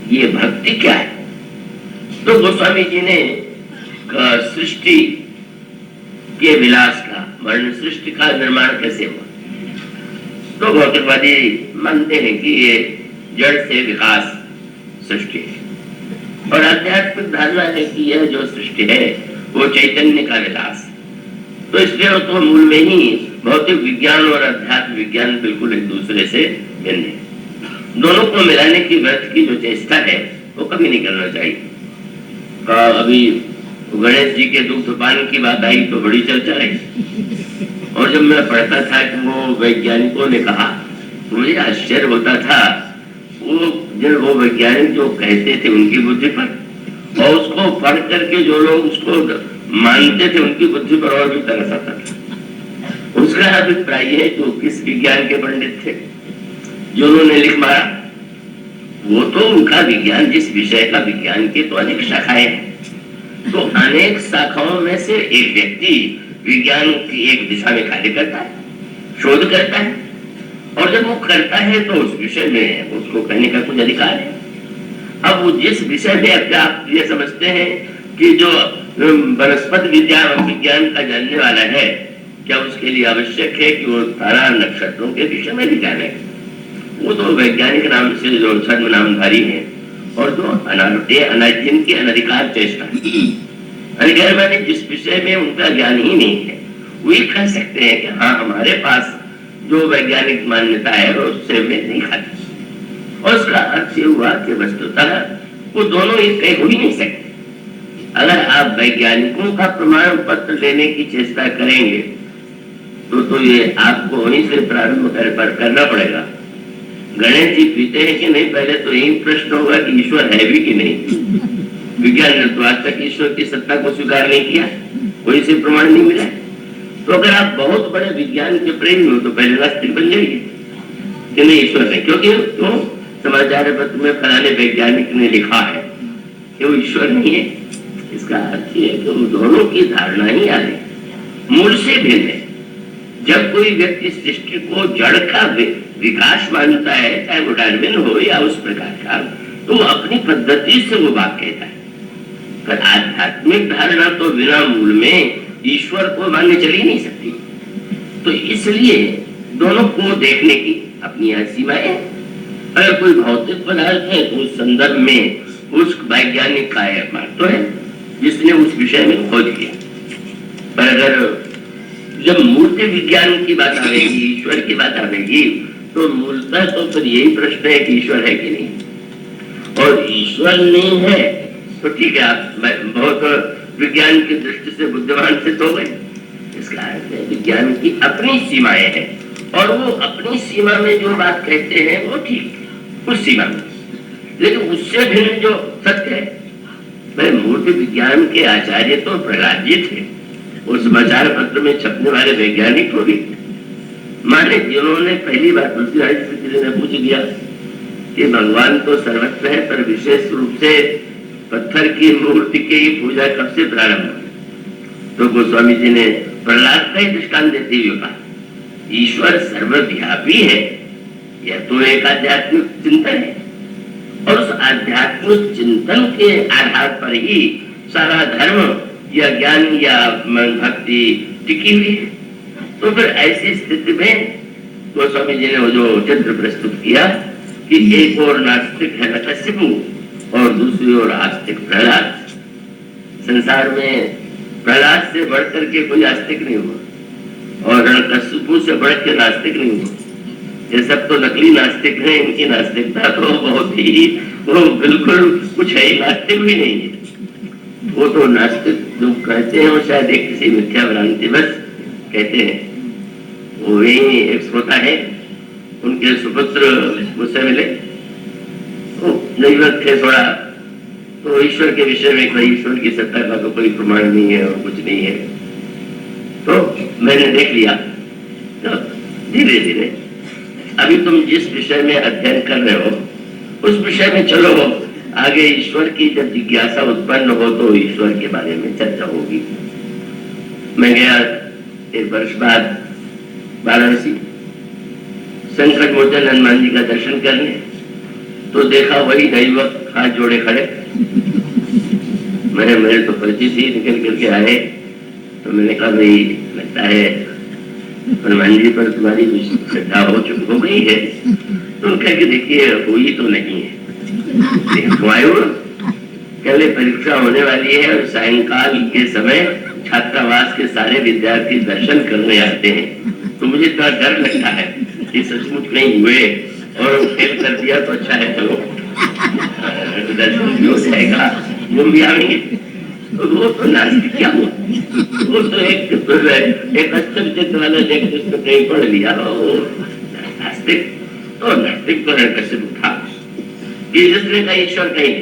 ये भक्ति क्या है? तो गोस्वामी जी ने सृष्टि के विलास का वर्णन, सृष्टि का निर्माण कैसे हुआ। तो भौतिकवादी मानते हैं कि ये जड़ से विकास सृष्टि है, और आध्यात्मिक धारणा है कि यह जो सृष्टि है वो चैतन्य का विलास। तो इसलिए तो मूल में ही भौतिक विज्ञान और अध्यात्म विज्ञान बिल्कुल एक दूसरे से भिन्न है। दोनों को मिलाने की व्यर्थ की जो चेष्टा है वो कभी नहीं करना चाहिए। अभी गणेश जी के दुग्धपान की बात आई तो बड़ी चर्चा रही, और जब मैं पढ़ता था कि वो वैज्ञानिकों ने कहा तो मुझे आश्चर्य होता था। वो वैज्ञानिक जो कहते थे उनकी बुद्धि पर, और उसको पढ़ करके जो लोग उसको मानते थे उनकी बुद्धि पर और भी तरस आता था। उसका अभिप्राय है जो किस विज्ञान के पंडित थे जो उन्होंने लिख मारा, वो तो उनका विज्ञान, जिस विषय का विज्ञान के तो अनेक शाखाएं हैं, तो अनेक शाखाओं में से एक व्यक्ति विज्ञान की एक दिशा में कार्य करता है, शोध करता है, और जब वो करता है तो उस विषय में उसको कहने का कुछ अधिकार है। अब वो जिस विषय में अपने आप ये समझते हैं कि जो वनस्पति विज्ञान का जानने वाला है, क्या उसके लिए आवश्यक है कि वो तारा नक्षत्रों के विषय में भी जाने? वो तो वैज्ञानिक नाम से जो छद्म नामधारी है, और जो जिनकी अनधिकार चेष्टा अधिकार माने जिस विषय में उनका ज्ञान ही नहीं है, वही कह सकते हैं कि हाँ हमारे पास जो वैज्ञानिक मान्यता है उससे मेल नहीं खाती। और उसका अर्थ ये हुआ कि वस्तुतः वो दोनों एक कहीं हो ही नहीं सकते। अगर आप वैज्ञानिकों का प्रमाण पत्र लेने की चेष्टा करेंगे तो ये आपको वहीं से प्रारंभ करना पड़ेगा। गणेश जी पीते हैं कि नहीं, पहले तो यही प्रश्न होगा कि ईश्वर है भी कि नहीं। विज्ञान ने तो आज तक ईश्वर की सत्ता को स्वीकार नहीं किया, कोई से प्रमाण नहीं मिला। तो अगर आप बहुत बड़े विज्ञान के प्रेमी हो तो पहले नास्तिक बन जाइए कि नहीं ईश्वर नहीं, क्योंकि तो समाचार पत्र में फलाने वैज्ञानिक ने लिखा है कि वो ईश्वर नहीं है। इसका अर्थ है कि उन दोनों की धारणा ही आगे मूल से भिन्न है। जब कोई व्यक्ति सृष्टि को जड़ का विकास मानता है, चाहे वो डार्विन हो या उस प्रकार का, तो वो अपनी पद्धति से वो बात कहता है। पर आध्यात्मिक धारणा तो बिना मूल में ईश्वर को मानने चली नहीं सकती। तो इसलिए दोनों को देखने की अपनी सीमाएं। अगर कोई भौतिक पदार्थ है तो उस संदर्भ में उस वैज्ञानिक का महत्व है जिसने उस विषय में खोज किया। पर अगर जब मूर्ति विज्ञान की बात आएगी, ईश्वर की बात आएगी, तो मूलतः तो फिर यही प्रश्न है कि ईश्वर है कि नहीं। और ईश्वर नहीं है तो ठीक है, आप बहुत विज्ञान की दृष्टि से बुद्धिमान सिद्ध हो गए। इसका अर्थ है विज्ञान की अपनी सीमाएं हैं, और वो अपनी सीमा में जो बात कहते हैं वो ठीक है उस सीमा में, लेकिन उससे भिन्न जो सत्य है। भाई मूर्ति विज्ञान के आचार्य तो प्रहलाद जी थे, उस समाचार पत्र में छपने वाले वैज्ञानिक को भी माने जिन्होंने पहली बार तुलसीदास जी ने पूछ दिया कि भगवान तो सर्वत्र है, पर विशेष रूप से पत्थर की मूर्ति की पूजा कब से प्रारंभ हुई। तो गोस्वामी जी ने प्रहलाद का ही दृष्टांत देते हुए कहा ईश्वर सर्वव्यापी है, यह तो एक आध्यात्मिक चिंतन है, और उस आध्यात्मिक चिंतन के आधार पर ही सारा धर्म या ज्ञान या भक्ति टिकी हुई है। तो फिर ऐसी स्थिति में गोस्वामी जी ने वो जो चित्र प्रस्तुत किया कि एक और नास्तिक है नरसिंह और दूसरी ओर आस्तिक प्रहलाद। संसार में प्रहलाद से बढ़कर के कोई आस्तिक नहीं हुआ, और रणकशिपु से बढ़ के नास्तिक नहीं हुआ। ये सब तो नकली नास्तिक हैं, इनकी नास्तिकता तो बहुत ही वो बिल्कुल कुछ है, नास्तिक भी नहीं है। वो तो नास्तिक जो कहते हैं वो शायद एक किसी मिथ्या भ्रांति बस कहते हैं। वो ही एक श्रोता है, उनके सुपुत्र मुझसे मिले, नैवत थे थोड़ा, तो ईश्वर के विषय में कोई ईश्वर की सत्ता का तो कोई प्रमाण नहीं है और कुछ नहीं है। तो मैंने देख लिया, तो धीरे धीरे अभी तुम जिस विषय में अध्ययन कर रहे हो उस विषय में चलो, आगे ईश्वर की जब जिज्ञासा उत्पन्न हो तो ईश्वर के बारे में चर्चा होगी। मैं गया एक वर्ष बाद वाराणसी, संकट मोचन हनुमान जी का दर्शन करने। तो देखा वही दैवक हाथ जोड़े खड़े। मेरे तो परिचित ही निकल करके आए, तो मैंने कहा भाई लगता है हनुमान जी पर तुम्हारी कुछ श्रद्धा हो गई है। तो कह के देखिए हुई तो नहीं है, कल परीक्षा होने वाली है और सायंकाल के समय छात्रावास के सारे विद्यार्थी दर्शन करने आते हैं, तो मुझे इतना डर लगता है कि सचमुच नहीं हुए और फेल कर दिया तो अच्छा है, चलो दर्शन भी हो जाएगा, वो भी आएंगे। तो वो तो नास्तिक क्या हुआ, वो तो एक अस्त्र वाला टेक्स्ट तो कहीं पढ़ लिया, वो नास्तिक तो नास्तिक तो कैसे उठा कि जिसने कहा ईश्वर कहीं,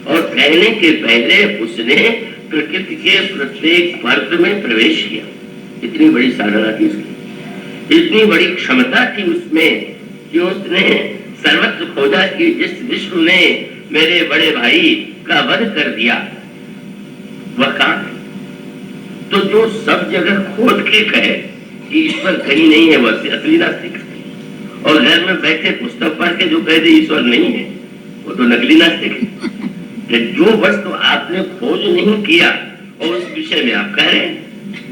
और कहने के पहले उसने प्रकृति के प्रत्येक पर्त में प्रवेश किया। इतनी बड़ी साधना थी उसकी, इतनी बड़ी क्षमता थी उसमें कि उसने सर्वत्र खोजा कि जिस विष्णु ने मेरे बड़े भाई का वध कर दिया वह कहां है। तो जो सब जगह खोद के कहे कि ईश्वर कहीं नहीं है वह असली नास्तिक, और घर में बैठे पुस्तक पढ़ के जो कह दे ईश्वर नहीं है वो तो नकली नास्तिक है। जो वस्तु आपने खोज नहीं किया और उस विषय में आप कह रहे हैं,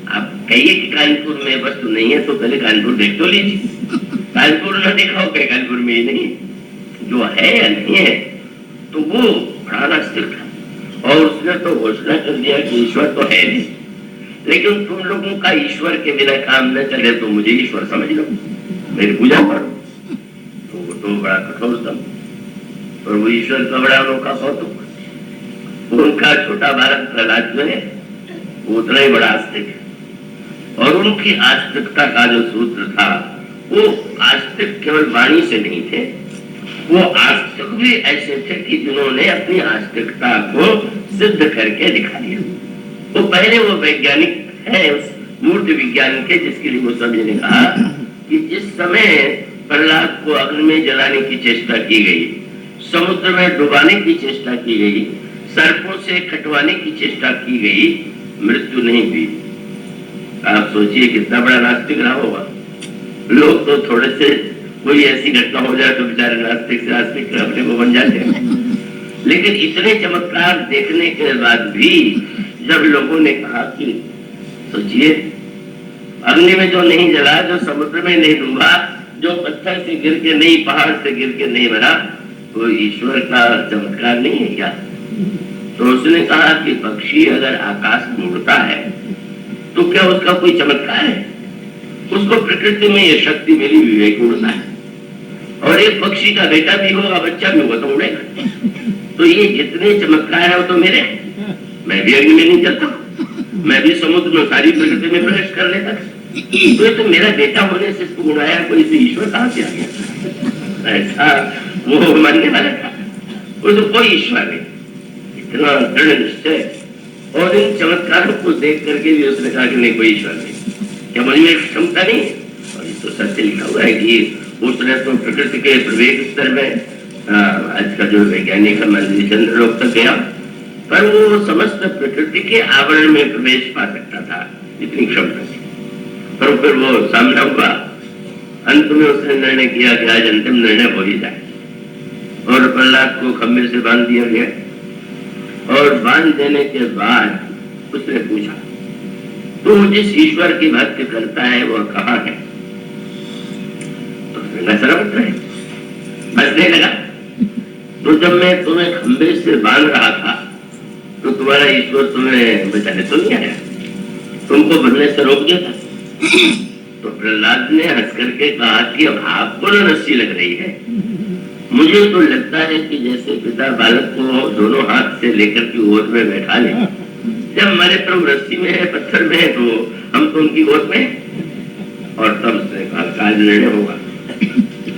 आप कहिए कि कानपुर में वस्तु नहीं है तो पहले कानपुर देख तो लीजिए, कानपुर न देखा हो कहीं कानपुर में ही नहीं, जो है या नहीं है तो वो बड़ा नास्तिक था। और उसने तो घोषणा कर दिया कि ईश्वर तो है नहीं, लेकिन तुम लोगों का ईश्वर के बिना काम न चले तो मुझे ईश्वर समझ लो, मेरी पूजा करो। तो वो तो बड़ा कठोर था, और वो ईश्वर का बड़ा अनोखा कौतुक, उनका छोटा भारत प्रहलाद जो है वो उतना ही बड़ा आस्तिक है, और उनकी आस्तिकता का जो सूत्र था वो आस्तिक केवल वाणी से नहीं थे, वो आस्तिक भी ऐसे थे कि जिन्होंने अपनी आस्तिकता को सिद्ध करके दिखा दिया। वो पहले वो वैज्ञानिक है उस मूर्ति विज्ञान के, जिसके लिए गोस्वामी ने कहा कि जिस समय प्रहलाद को अग्नि में जलाने की चेष्टा की गई, समुद्र में डुबाने की चेष्टा की गई, सर्पों से कटवाने की चेष्टा की गई, मृत्यु नहीं हुई। आप सोचिए कितना बड़ा नास्तिक रहा होगा। लोग तो थोड़े से कोई ऐसी घटना हो जाए तो बेचारे नास्तिक से आस्तिक अपने को बन जाते हैं, लेकिन इतने चमत्कार देखने के बाद भी जब लोगों ने कहा कि सोचिए अग्नि में जो नहीं जला, जो समुद्र में नहीं डूबा, जो पत्थर से गिर के नहीं, पहाड़ से गिर के नहीं मरा, तो ईश्वर का चमत्कार नहीं है क्या। तो उसने कहा कि पक्षी अगर आकाश में उड़ता है तो क्या उसका कोई चमत्कार है, उसको प्रकृति में ये शक्ति मिली हुई है कि उड़ना है, और एक पक्षी का बेटा भी होगा, बच्चा भी होगा तो उड़ेगा। तो ये जितने चमत्कार है वो तो मेरे हैं, मैं भी अग्नि में नहीं चलता, मैं भी समुद्र में सारी प्रकृति में प्रवेश कर लेता, तो ये तो मेरा बेटा होने से इसको उड़ाया, कोई से ईश्वर कहां से आ गया, ऐसा वो मानने वाला था। उसको कोई ईश्वर नहीं, इतना दृढ़ निश्चय, और इन चमत्कारों को देख करके भी उसने कहा कि नहीं कोई ईश्वर नहीं, क्या मुझ में क्षमता नहीं। और ये तो सत्य लिखा हुआ है कि उसने तो प्रकृति के प्रवेग स्तर में आज का जो वैज्ञानिक मंदिर चंद्रलोक तक गया, पर वो समस्त प्रकृति के आवरण में प्रवेश पा सकता था, इतनी क्षमता थी। पर फिर वो सामना हुआ, अंत में उसने निर्णय किया कि आज अंतिम निर्णय हो ही जाए, और प्रहलाद को खम्भे से बांध दिया गया। और बांध देने के बाद उसने पूछा तू जिस ईश्वर की भक्ति करता है वह कहाँ है। तो हंसने लगा। तो जब मैं तुम्हें खंबे से बांध रहा था तो तुम्हारा ईश्वर तुम्हें बचाने तो नहीं आया, तुमको बनने से रोक दिया था। तो प्रहलाद ने हंस करके कहा कि अब आपको ना रस्सी लग रही है, मुझे तो लगता है कि जैसे पिता बालक को दोनों हाथ से लेकर की गोद में बैठा ले, जब हमारे प्रभु रस्सी में है, पत्थर में है, तो हम तो उनकी गोद में। और तब उसने कहा काल निर्णय होगा।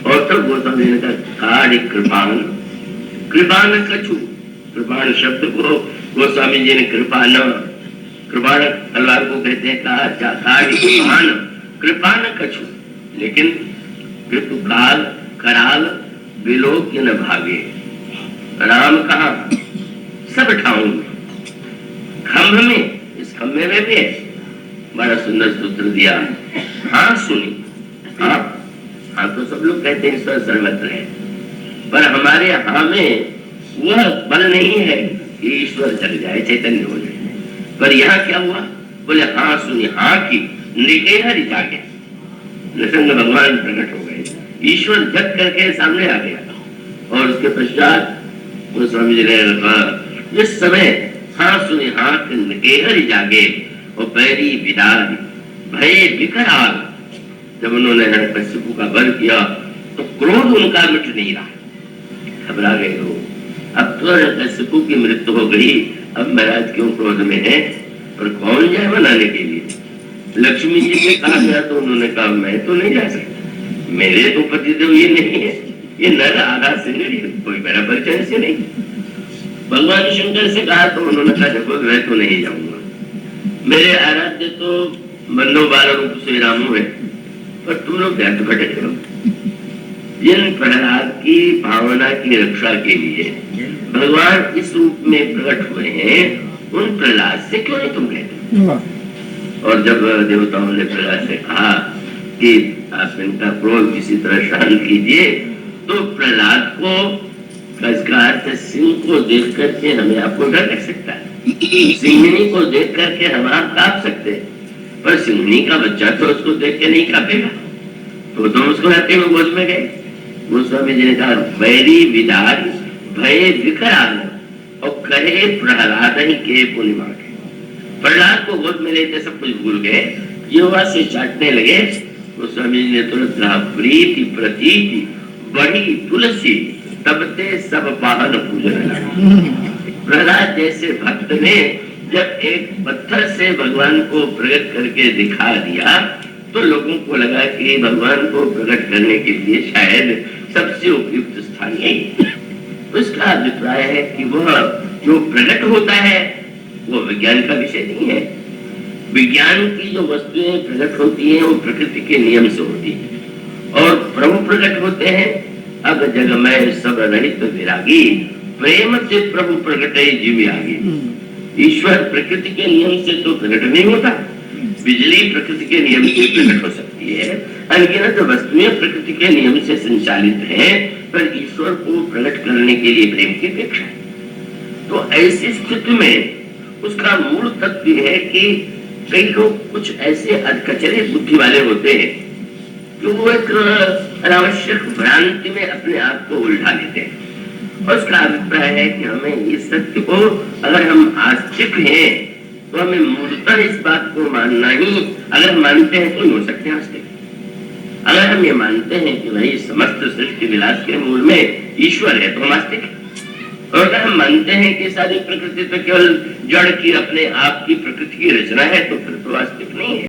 और तब गोस्वामी ने कहा काढ़ कृपान, कृपान कछु, कृपान शब्द को गोस्वामी जी ने कृपान, कृपाण तलवार को कहते हैं, काढ़ कृपान, कृपान कछु, लेकिन कृतुकाल कराल विलोक न भागे। राम कहा सब ठाऊं खंभ में, इस खंभे में भी है। बड़ा सुंदर सूत्र दिया, हाँ सुनी, हाँ हाँ तो सब लोग कहते हैं ईश्वर सर्वत्र है, पर हमारे हाँ में वह बल नहीं है कि ईश्वर जग जाए, चैतन्य हो जाए। पर यहाँ क्या हुआ, बोले हाँ सुनी हाँ की निके हरि जागे, नृसिंह भगवान प्रकट हो गए, ईश्वर जग करके सामने आ गया। और उसके पश्चात वो स्वामी जी ने कहा इस समय हाँ सुनी हाँ निके हरि जागे और पैरी विदार भय विकराल। जब उन्होंने हिरण्यकशिपु का वध किया तो क्रोध उनका मिट नहीं रहा, घबरा गए लोग। अब तो हिरण्यकशिपु की मृत्यु हो गई, अब महाराज क्यों क्रोध में है, पर कौन जाए मनाने के लिए। लक्ष्मी जी से कहा गया तो उन्होंने कहा मैं तो नहीं जा सकता, मेरे तो पतिदेव ये नहीं है, ये नर आधा सिंगड़ी, कोई मेरा परिचय से नहीं। भगवान शंकर से कहा तो उन्होंने कहा देखो मैं तो नहीं जाऊंगा, मेरे आराध्य तो मनो बाल रूप से रामू है, पर तुम लोग व्यर्थ भटक रहो। जिन प्रहलाद की भावना की रक्षा के लिए भगवान इस रूप में प्रकट हुए हैं, उन प्रहलाद से क्यों नहीं तुम कहते। और जब देवताओं ने प्रहलाद से कहा कि आप इनका क्रोध किसी तरह शांत कीजिए, तो प्रहलाद को सिंह को देख करके हमें आपको डर लग सकता है, सिंहनी को देख करके हम आप कांप सकते हैं, पर सिंहनी का बच्चा तो उसको देख के नहीं कांपेगा। तो तुम उसको रहते हुए गोद में गए। गोस्वामी जी ने कहा वैरी विदार भय विकराल और कहे प्रहलाद ही के पूर्णिमा के। प्रहलाद को गोद में लेते सब कुछ भूल गए, युवा से चाटने लगे। गोस्वामी जी ने तुरंत कहा प्रीति प्रतीति बड़ी तुलसी तब ते सब पाहन पूजन लगा। प्रहलाद जैसे भक्त ने जब एक पत्थर से भगवान को प्रकट करके दिखा दिया तो लोगों को लगा कि भगवान को प्रकट करने के लिए शायद सबसे उपयुक्त स्थान यही। उसका अभिप्राय है कि वह जो प्रकट होता है वो विज्ञान का विषय नहीं है। विज्ञान की जो वस्तुएं प्रकट होती हैं वो प्रकृति के नियम से होती है, और प्रभु प्रकट होते हैं अब जगमय सब रहित विरागी प्रेम से प्रभु प्रकट जीव आगे। ईश्वर प्रकृति के नियम से तो प्रकट नहीं होता, बिजली प्रकृति के नियम से प्रकट हो सकती है, अनगिनत वस्तुएं प्रकृति के नियम से संचालित हैं, पर ईश्वर को प्रकट करने के लिए प्रेम की अपेक्षा है। तो ऐसी स्थिति में उसका मूल तत्व है कि कई लोग कुछ ऐसे अधकचरे बुद्धि वाले होते हैं जो वो एक अनावश्यक भ्रांति में अपने आप को उल्टा लेते हैं। और उसका अभिप्राय है कि हमें इस सत्य को अगर हम आस्तिक हैं तो हमें मूलतः इस बात को मानना ही, अगर मानते हैं तो ही हो सकते हैं आस्तिक। अगर हम ये मानते हैं कि भाई समस्त सृष्टि विलास के मूल में ईश्वर है तो हम आस्तिक हैं। और अगर हम मानते हैं कि सारी प्रकृति तो केवल जड़ की अपने आप की प्रकृति की रचना है तो फिर तो आस्तिक नहीं है।